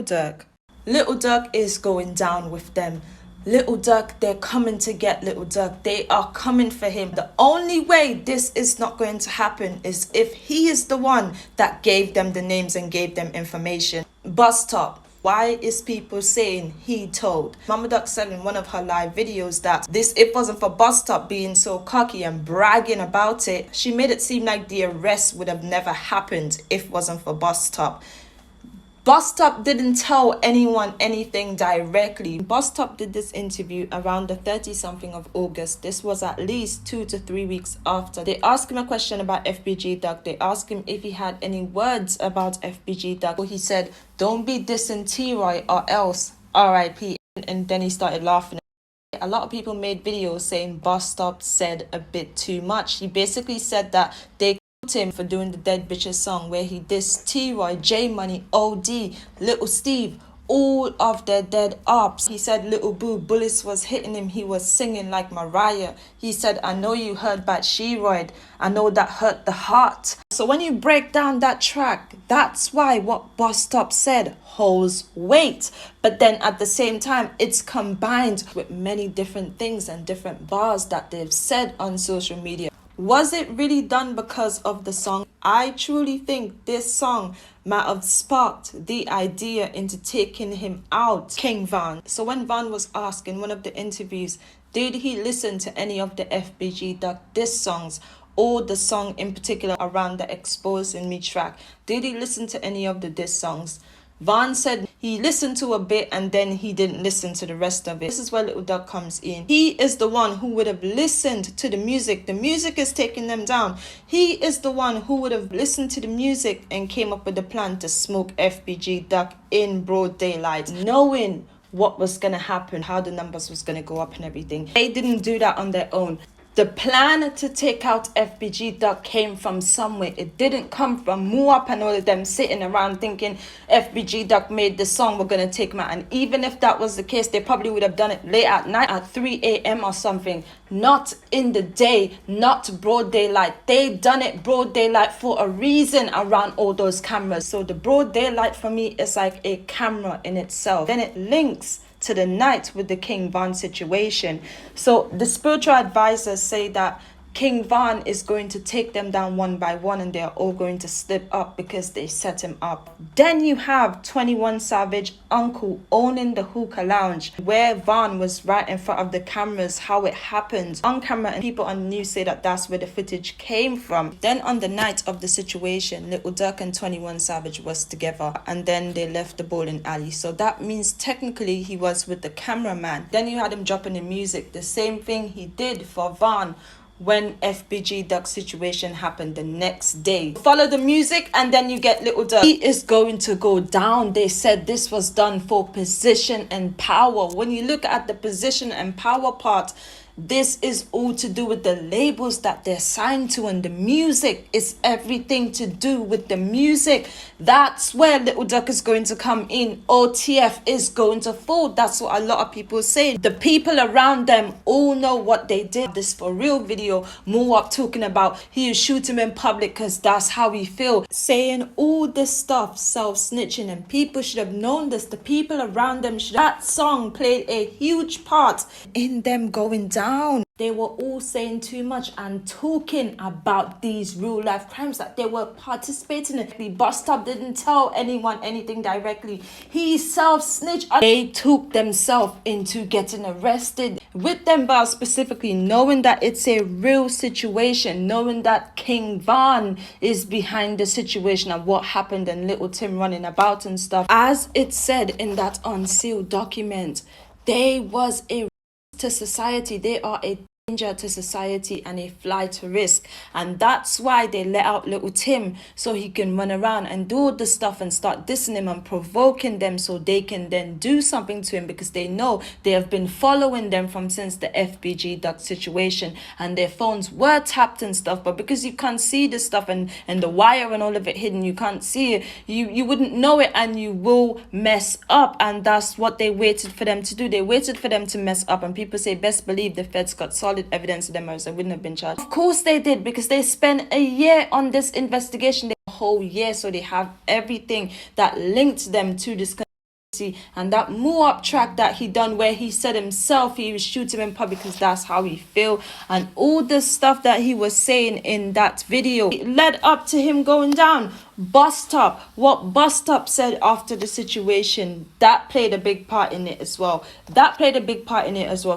Durk. Little Durk is going down with them. Little Durk, they're coming to get Little Durk. They are coming for him. The only way this is not going to happen is if he is the one that gave them the names and gave them information. Bus Stop. Why is people saying he told? Mama Duck said in one of her live videos that if it wasn't for Bus Stop being so cocky and bragging about it, she made it seem like the arrest would have never happened if it wasn't for Bus Stop. Bus Stop didn't tell anyone anything directly. Bus Stop did this interview around the 30-something of August. This was at least 2 to 3 weeks after. They asked him a question about FBG Duck. They asked him if he had any words about FBG Duck. He said, "Don't be dissing T-Roy or else RIP." And then he started laughing. A lot of people made videos saying Bus Stop said a bit too much. He basically said that they him for doing the Dead Bitches song where he dissed T-Roy, J Money, OD, Little Steve, all of their dead ops. He said Little Boo bullets was hitting him. He was singing like Mariah. He said, "I know you heard about She-Royd. I know that hurt the heart." So when you break down that track, that's why what Bus Stop said holds weight. But then at the same time, it's combined with many different things and different bars that they've said on social media. Was it really done because of the song? I truly think this song might have sparked the idea into taking him out, King Von. So when Von was asked in one of the interviews, did he listen to any of the FBG Duck diss songs or the song in particular around the Exposing Me track? Did he listen to any of the diss songs? Von said he listened to a bit and then he didn't listen to the rest of it. This is where Little Duck comes in. He is the one who would have listened to the music. The music is taking them down. He is the one who would have listened to the music and came up with a plan to smoke FBG Duck in broad daylight, knowing what was going to happen, how the numbers was going to go up and everything. They didn't do that on their own. The plan to take out FBG Duck came from somewhere. It didn't come from Moop and all of them sitting around thinking FBG Duck made the song, we're going to take him out. And even if that was the case, they probably would have done it late at night at 3 a.m. or something. Not in the day, not broad daylight. They done it broad daylight for a reason around all those cameras. So the broad daylight for me is like a camera in itself. Then it links to the night with the King Von situation. So the spiritual advisors say that King Von is going to take them down one by one and they're all going to slip up because they set him up. Then you have 21 Savage Uncle owning the hookah lounge where Von was right in front of the cameras, how it happened on camera, and people on the news say that that's where the footage came from. Then on the night of the situation, Little Durk and 21 Savage was together and then they left the bowling alley. So that means technically he was with the cameraman. Then you had him dropping the music, the same thing he did for Von when FBG Duck situation happened the next day. Follow the music and then you get Little Durk. He is going to go down. They said this was done for position and power. When you look at the position and power part, this is all to do with the labels that they're signed to, and the music is everything to do with the music. That's where Little Duck is going to come in. OTF is going to fall. That's what a lot of people say. The people around them all know what they did. This for real video, Moop talking about he would shoot him in public because that's how he feel. Saying all this stuff, self-snitching, and people should have known this. The people around them should. That song played a huge part in them going down. They were all saying too much and talking about these real life crimes that they were participating in. Bus Stop didn't tell anyone anything directly. He self-snitched. They took themselves into getting arrested with them bars specifically, knowing that it's a real situation, knowing that King Von is behind the situation of what happened and Little Tim running about and stuff. As it said in that unsealed document, they was a to society. They are a danger to society and a fly to risk, and that's why they let out Little Tim so he can run around and do all the stuff and start dissing him and provoking them so they can then do something to him, because they know they have been following them from since the FBG Duck situation and their phones were tapped and stuff, but because you can't see the stuff and the wire and all of it hidden, you can't see it, you wouldn't know it and you will mess up. And that's what they waited for them to do. They waited for them to mess up, and people say best believe the feds got solid evidence of them or else they wouldn't have been charged. Of course they did, because they spent a year on this investigation, a whole year, so they have everything that linked them to this And that move up track that he done where he said himself he was shooting in public because that's how he feel, and all the stuff that he was saying in that video, it led up to him going down. Bust Up, what Bust Up said after the situation, that played a big part in it as well.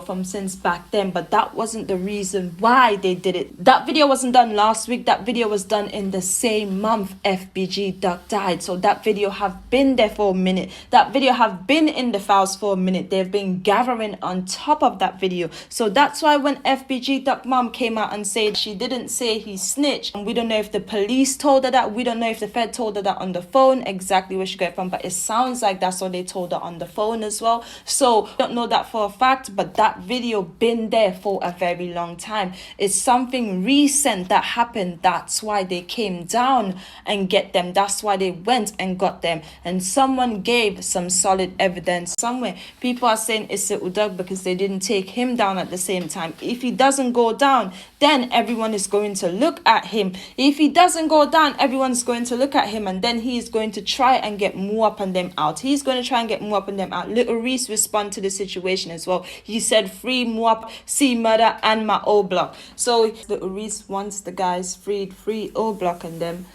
From since back then, but that wasn't the reason why they did it. That video wasn't done last week. That video was done in the same month FBG Duck died. So that video have been there for a minute. That video have been in the files for a minute. They've been gathering on top of that video. So that's why when FBG Duck mom came out and said she didn't say he snitched, and we don't know if the police told her that, we don't know if the Fed told her that on the phone, exactly where she got it from, but it sounds like that's what they told her on the phone as well. So don't know that for a fact, but that video been there for a very long time. It's something recent that happened. That's why they came down and get them. That's why they went and got them. And someone gave some solid evidence somewhere. People are saying it's Little Durk because they didn't take him down at the same time. If he doesn't go down, then everyone is going to look at him. If he doesn't go down, everyone's going to look at him, and then he's going to try and get more up on them out. Little Reese respond to the situation as well. He said free Moap, see murder and my Oblock. So Little Reese wants the guys freed, free Oblock and them.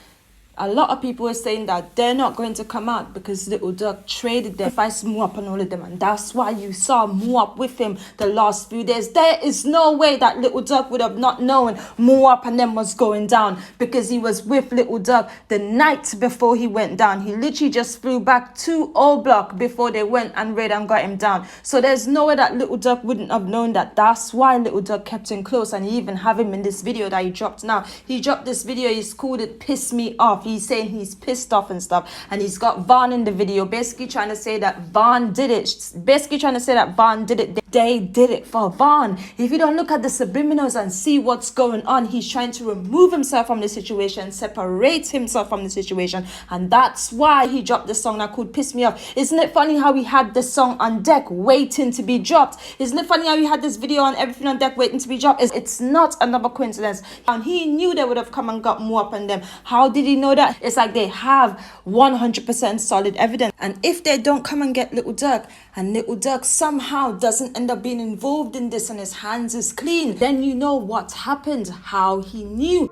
A lot of people are saying that they're not going to come out because Little Durk traded them, fights Moap and all of them, and that's why you saw Moap with him the last few days. There is no way that Little Durk would have not known Moap and them was going down, because he was with Little Durk the night before he went down. He literally just flew back to Oblock before they went and raid and got him down. So there's no way that Little Durk wouldn't have known that. That's why Little Durk kept him close, and you even have him in this video that he dropped now. He dropped this video, he's called it Piss Me Off. He's saying he's pissed off and stuff, and he's got Vaughn in the video basically trying to say that Vaughn did it. They did it for Vaughn. If you don't look at the subliminals and see what's going on, he's trying to remove himself from the situation, separate himself from the situation, and that's why he dropped the song that called Piss Me Off. Isn't it funny how we had this song on deck waiting to be dropped? Isn't it funny how we had this video on everything on deck waiting to be dropped? It's not another coincidence, and he knew they would have come and got more up on them. How did he know that? It's like they have 100% solid evidence, and if they don't come and get Little Durk, and Little Durk somehow doesn't end up being involved in this and his hands is clean, then you know what happened, how he knew.